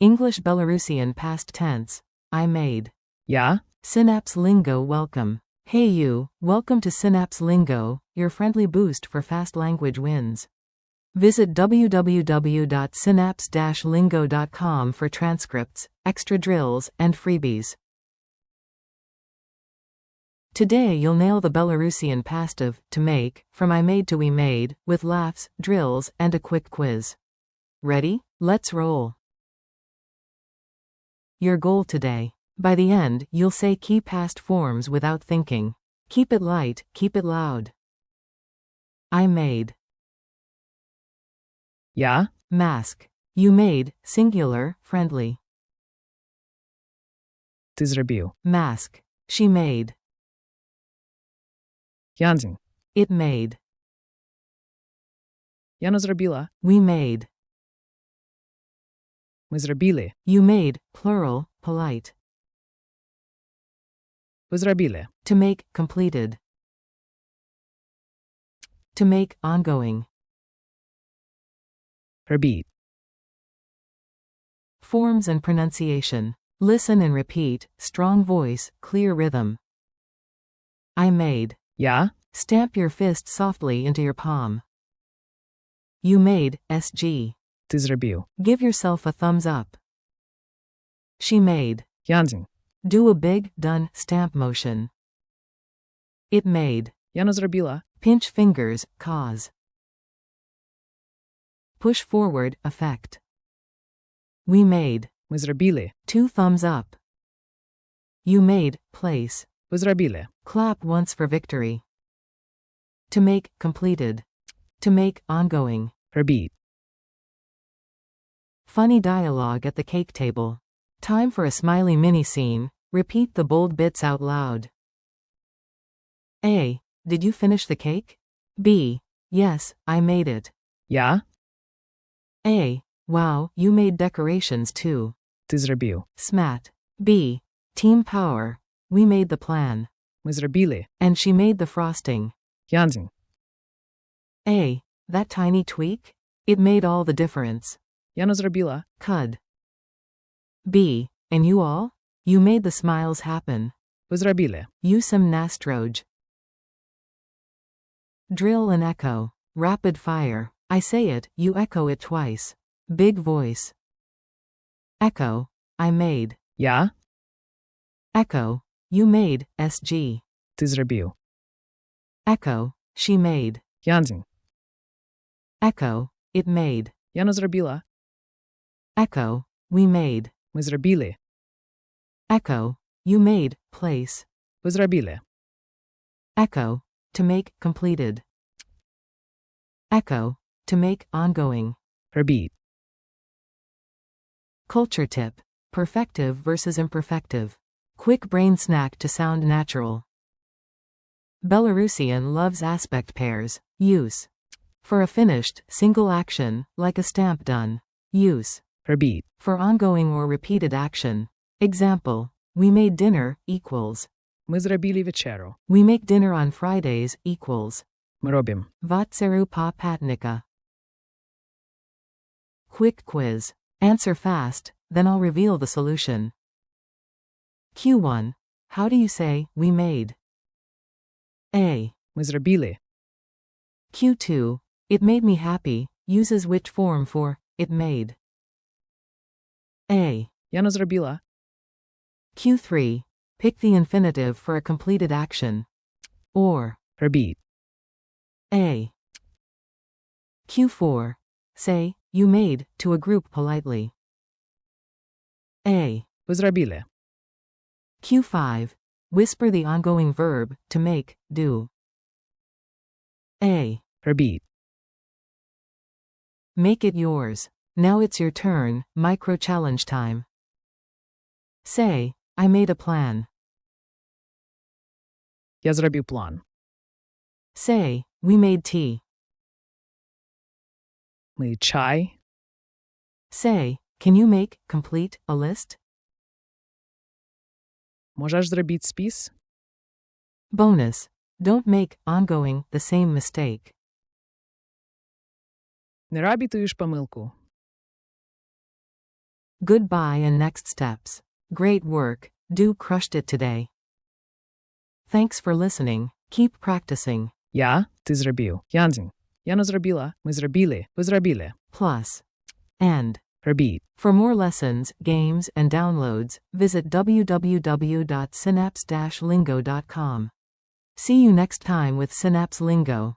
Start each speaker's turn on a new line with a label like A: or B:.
A: English-Belarusian past tense. I made.
B: Я?
A: Synapse Lingo welcome. Hey you, welcome to Synapse Lingo, your friendly boost for fast language wins. Visit www.synapse-lingo.com for transcripts, extra drills, and freebies. Today you'll nail the Belarusian past of to make, from I made to we made, with laughs, drills, and a quick quiz. Ready? Let's roll. Your goal today. By the end, you'll say key past forms without thinking. Keep it light, keep it loud. I made.
B: Я?
A: Mask. You made, singular, friendly.
B: Ти зрабіў.
A: Mask. She made.
B: Янзін.
A: It made.
B: Яна зрабіла.
A: We made.
B: Ми зрабілі.
A: You made, plural, polite.
B: Ви зрабілі.
A: To make, completed. To make, ongoing.
B: Робіть.
A: Forms and pronunciation. Listen and repeat, strong voice, clear rhythm. I made.
B: Я?
A: Stamp your fist softly into your palm. You made, SG.
B: Ти зрабіў.
A: Give yourself a thumbs up. She made.
B: Янзін.
A: Do a big, done, stamp motion. It made.
B: Яна зрабіла.
A: Pinch fingers, cause. Push forward, effect. We made.
B: Ми зрабілі.
A: 2 thumbs up. You made, place.
B: Ви зрабілі.
A: Clap once for victory. To make, completed. To make, ongoing.
B: Робіть.
A: Funny dialogue at the cake table. Time for a smiley mini scene. Repeat the bold bits out loud. A. Did you finish the cake? B. Yes, I made it.
B: Я?
A: A. Wow, you made decorations too.
B: Ти зрабіў.
A: Smat. B. Team power. We made the plan.
B: Ми зрабілі.
A: And she made the frosting.
B: Янзін.
A: A. That tiny tweak? It made all the difference.
B: Яна зрабіла.
A: Cud. B. And you all? You made the smiles happen.
B: Ви зрабілі.
A: You some nastroj. Drill and echo. Rapid fire. I say it, you echo it twice. Big voice. Echo. I made.
B: Я?
A: Echo. You made, SG.
B: Ти зрабіў.
A: Echo. She made.
B: Янзін.
A: Echo. It made.
B: Яна зрабіла.
A: Echo. We made.
B: Ми зрабілі.
A: Echo. You made, place.
B: Ви зрабілі.
A: Echo. To make, completed. Echo. To make, ongoing.
B: Робіть.
A: Culture tip. Perfective versus imperfective. Quick brain snack to sound natural. Belarusian loves aspect pairs. Use. For a finished, single action, like a stamp done. Use.
B: Робіть.
A: For ongoing or repeated action. Example. We made dinner, equals.
B: Ми зрабілі вечеру.
A: We make dinner on Fridays, equals.
B: Ми робимо.
A: Vatseru pa patnika. Quick quiz. Answer fast, then I'll reveal the solution. Q1. How do you say, we made? A.
B: Ми зрабілі.
A: Q2. It made me happy, uses which form for, it made? A.
B: Яна зрабіла.
A: Q3. Pick the infinitive for a completed action. Or.
B: Робіть.
A: A. Q4. Say, you made, to a group politely. A.
B: Ви зрабілі.
A: Q5. Whisper the ongoing verb, to make, do. A.
B: Робіть.
A: Make it yours. Now it's your turn, micro challenge time. Say, I made a plan.
B: Я зробив план.
A: Say, we made tea.
B: Ми чай.
A: Say, can you make, complete, a list?
B: Можеш зробити спис?
A: Bonus. Don't make, ongoing, the same mistake.
B: Не робіть помилку.
A: Goodbye and next steps. Great work, do crushed it today. Thanks for listening. Keep practicing.
B: Я, ти зрабіў. Янзін. Яна зрабіла, ми зрабілі, ви зрабілі.
A: Plus. And.
B: Робіть.
A: For more lessons, games, and downloads, visit www.synapse-lingo.com. See you next time with Synapse Lingo.